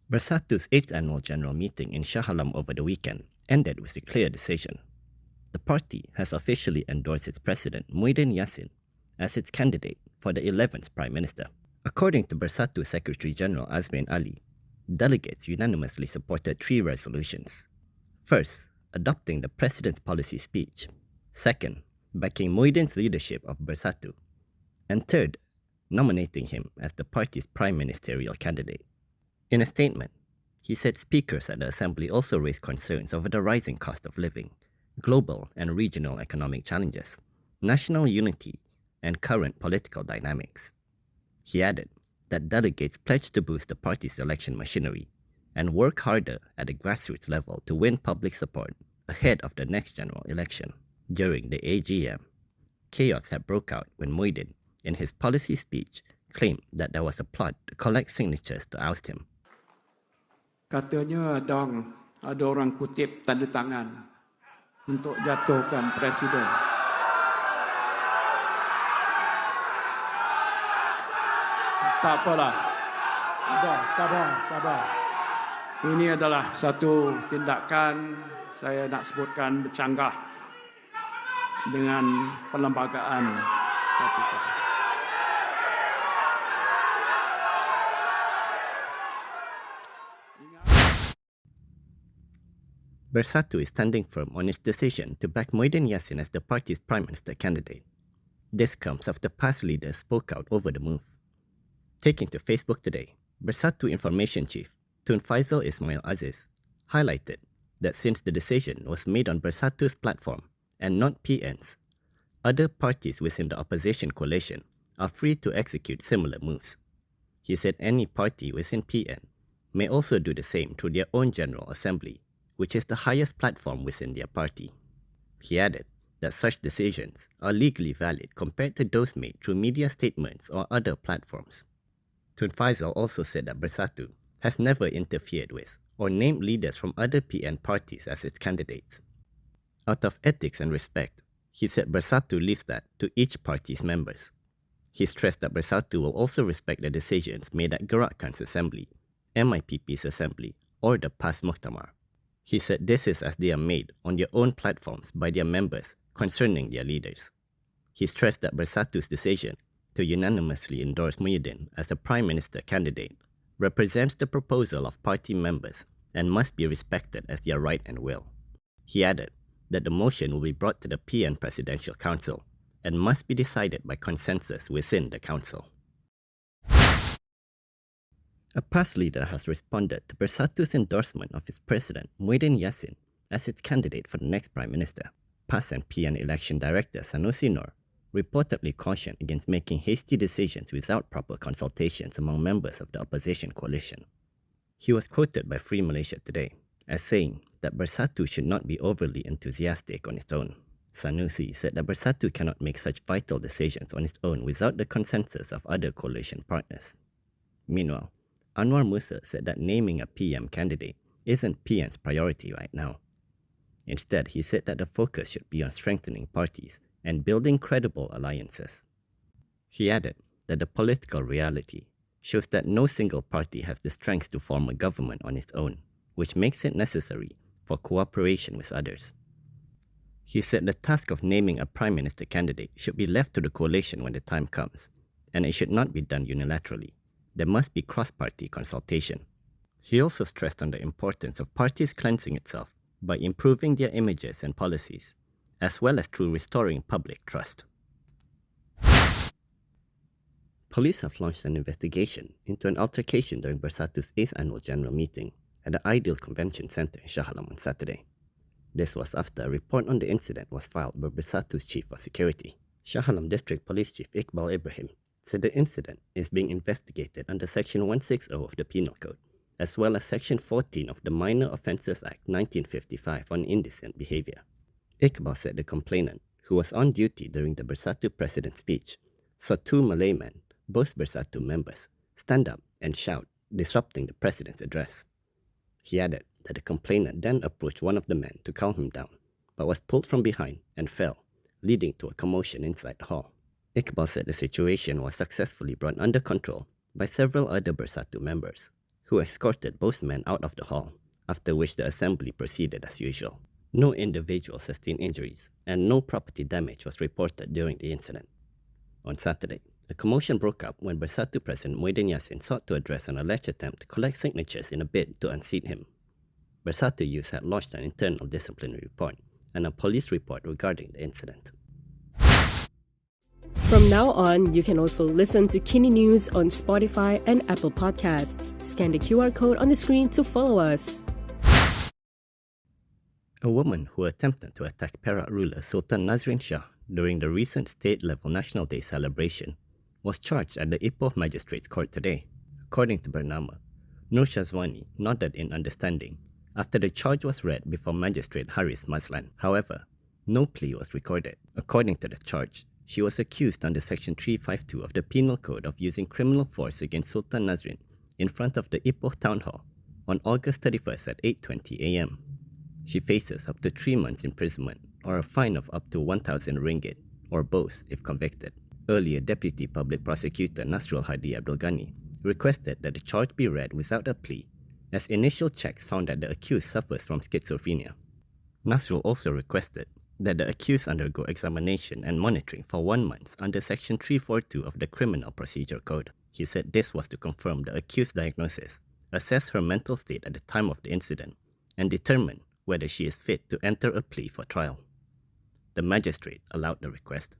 Bersatu's 8th annual general meeting in Shah Alam over the weekend ended with a clear decision. The party has officially endorsed its president, Muhyiddin Yassin, as its candidate for the 11th Prime Minister. According to Bersatu Secretary General Azmin Ali, delegates unanimously supported 3 resolutions. First, adopting the president's policy speech. Second, backing Muhyiddin's leadership of Bersatu. And third, nominating him as the party's prime ministerial candidate. In a statement, he said speakers at the assembly also raised concerns over the rising cost of living, global and regional economic challenges, national unity, and current political dynamics. He added that delegates pledged to boost the party's election machinery and work harder at the grassroots level to win public support ahead of the next general election. During the AGM, chaos had broke out when Muhyiddin, in his policy speech, claimed that there was a plot to collect signatures to oust him. Katanya ada orang kutip tanda tangan untuk jatuhkan presiden. Tak apalah. Sabar. Ini adalah satu tindakan saya nak sebutkan bercanggah dengan perlembagaan KPK. Bersatu is standing firm on its decision to back Muhyiddin Yassin as the party's prime minister candidate. This comes after past leaders spoke out over the move. Taking to Facebook today, Bersatu Information Chief Tun Faisal Ismail Aziz highlighted that since the decision was made on Bersatu's platform and not PN's, other parties within the opposition coalition are free to execute similar moves. He said any party within PN may also do the same through their own General Assembly, which is the highest platform within their party. He added that such decisions are legally valid compared to those made through media statements or other platforms. Tun Faisal also said that Bersatu has never interfered with or named leaders from other PN parties as its candidates. Out of ethics and respect, he said Bersatu leaves that to each party's members. He stressed that Bersatu will also respect the decisions made at Gerakan's assembly, MIPP's assembly, or the PAS Muktamar. He said this is as they are made on their own platforms by their members concerning their leaders. He stressed that Bersatu's decision to unanimously endorse Muhyiddin as the Prime Minister candidate represents the proposal of party members and must be respected as their right and will. He added that the motion will be brought to the PN Presidential Council and must be decided by consensus within the council. A past leader has responded to Bersatu's endorsement of its president, Muhyiddin Yassin, as its candidate for the next Prime Minister. PAS and PN election director Sanusi Noor reportedly cautioned against making hasty decisions without proper consultations among members of the opposition coalition. He was quoted by Free Malaysia Today as saying that Bersatu should not be overly enthusiastic on its own. Sanusi said that Bersatu cannot make such vital decisions on its own without the consensus of other coalition partners. Meanwhile, Anwar Musa said that naming a PM candidate isn't PN's priority right now. Instead, he said that the focus should be on strengthening parties and building credible alliances. He added that the political reality shows that no single party has the strength to form a government on its own, which makes it necessary for cooperation with others. He said the task of naming a prime minister candidate should be left to the coalition when the time comes, and it should not be done unilaterally. There must be cross-party consultation. He also stressed on the importance of parties cleansing itself by improving their images and policies, as well as through restoring public trust. Police have launched an investigation into an altercation during Bersatu's 8th annual general meeting at the Ideal Convention Centre in Shah Alam on Saturday. This was after a report on the incident was filed by Bersatu's Chief of Security. Shah Alam District Police Chief Iqbal Ibrahim said the incident is being investigated under Section 160 of the Penal Code, as well as Section 14 of the Minor Offences Act 1955 on indecent behaviour. Iqbal said the complainant, who was on duty during the Bersatu president's speech, saw 2 Malay men, both Bersatu members, stand up and shout, disrupting the president's address. He added that the complainant then approached one of the men to calm him down, but was pulled from behind and fell, leading to a commotion inside the hall. Iqbal said the situation was successfully brought under control by several other Bersatu members, who escorted both men out of the hall, after which the assembly proceeded as usual. No individual sustained injuries, and no property damage was reported during the incident. On Saturday, a commotion broke up when Bersatu President Muhyiddin Yassin sought to address an alleged attempt to collect signatures in a bid to unseat him. Bersatu Youth had lodged an internal disciplinary report and a police report regarding the incident. From now on, you can also listen to KiniNews on Spotify and Apple Podcasts. Scan the QR code on the screen to follow us. A woman who attempted to attack Perak ruler Sultan Nazrin Shah during the recent state-level National Day celebration was charged at the Ipoh Magistrates Court today. According to Bernama, Nur Shazwani nodded in understanding after the charge was read before Magistrate Haris Mazlan. However, no plea was recorded. According to the charge, she was accused under Section 352 of the Penal Code of using criminal force against Sultan Nazrin in front of the Ipoh Town Hall on August 31st at 8:20 a.m. She faces up to 3 months imprisonment or a fine of up to 1,000 ringgit, or both if convicted. Earlier Deputy Public Prosecutor Nasrul Hadi Abdul Ghani requested that the charge be read without a plea, as initial checks found that the accused suffers from schizophrenia. Nasrul also requested that the accused undergo examination and monitoring for 1 month under Section 342 of the Criminal Procedure Code. He said this was to confirm the accused's diagnosis, assess her mental state at the time of the incident, and determine whether she is fit to enter a plea for trial. The magistrate allowed the request.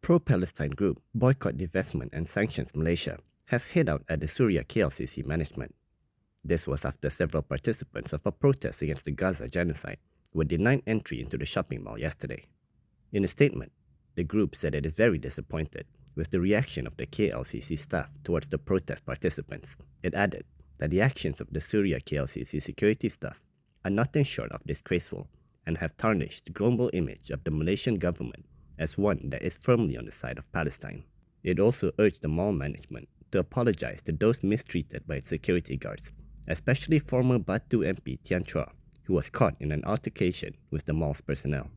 Pro-Palestine group Boycott, Divestment and Sanctions Malaysia has hid out at the Suria KLCC management. This was after several participants of a protest against the Gaza genocide were denied entry into the shopping mall yesterday. In a statement, the group said it is very disappointed with the reaction of the KLCC staff towards the protest participants. It added that the actions of the Suria KLCC security staff are nothing short of disgraceful and have tarnished the global image of the Malaysian government as one that is firmly on the side of Palestine. It also urged the mall management to apologize to those mistreated by its security guards, especially former Batu MP Tian Chua, who was caught in an altercation with the mall's personnel.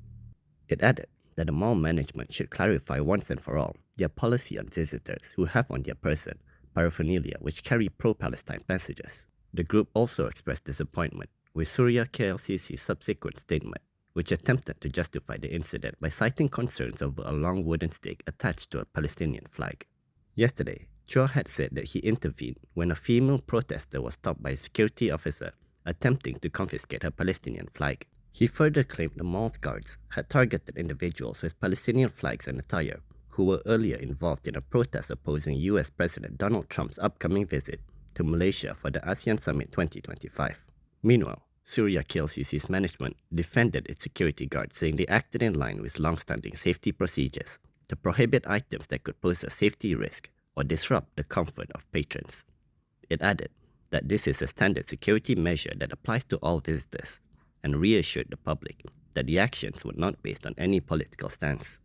It added that the mall management should clarify once and for all their policy on visitors who have on their person paraphernalia which carry pro-Palestine messages. The group also expressed disappointment with Suria KLCC's subsequent statement, which attempted to justify the incident by citing concerns over a long wooden stake attached to a Palestinian flag. Yesterday, Chua had said that he intervened when a female protester was stopped by a security officer attempting to confiscate her Palestinian flag. He further claimed the mall's guards had targeted individuals with Palestinian flags and attire who were earlier involved in a protest opposing US President Donald Trump's upcoming visit to Malaysia for the ASEAN Summit 2025. Meanwhile, Suria KLCC's management defended its security guards, saying they acted in line with long-standing safety procedures to prohibit items that could pose a safety risk or disrupt the comfort of patrons. It added that this is a standard security measure that applies to all visitors and reassured the public that the actions were not based on any political stance.